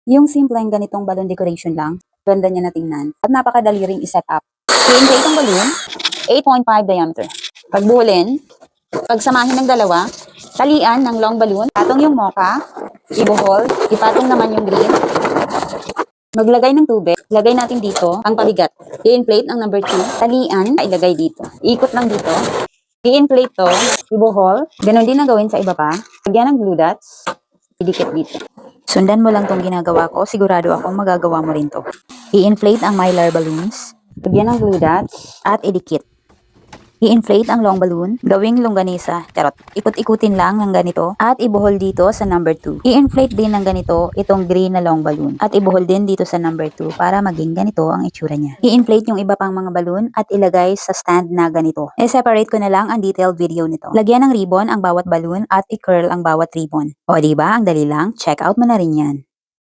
Yung simpleng ganitong balloon decoration lang, ganda niya na tingnan. At napakadali ring iset up. I-inflate ang balloon, 8.5 diameter. Pagbuhulin, pagsamahin ng dalawa, talian ng long balloon, patong yung mocha, ibuhol, ipatong naman yung green. Maglagay ng tubig, lagay natin dito ang pabigat. I-inflate ang number 2, talian, ilagay dito. Ikot lang dito. I-inflate to, ibuhol, ganun din na gawin sa iba pa. Lagyan ng glue dots, idikit dito. Sundan mo lang tong ginagawa ko, sigurado akong magagawa mo rin to. I-inflate ang mylar balloons, lagyan ng glue dots, at idikit. I-inflate ang long balloon, gawing longganisa, charot. Ikot-ikutin lang ng ganito, at ibuhol dito sa number 2. I-inflate din ng ganito itong green na long balloon, at ibuhol din dito sa number 2 para maging ganito ang itsura niya. I-inflate yung iba pang mga balloon at ilagay sa stand na ganito. I-separate ko na lang ang detailed video nito. Lagyan ng ribbon ang bawat balloon at i-curl ang bawat ribbon. O diba, ang dali lang, check out mo na rin yan.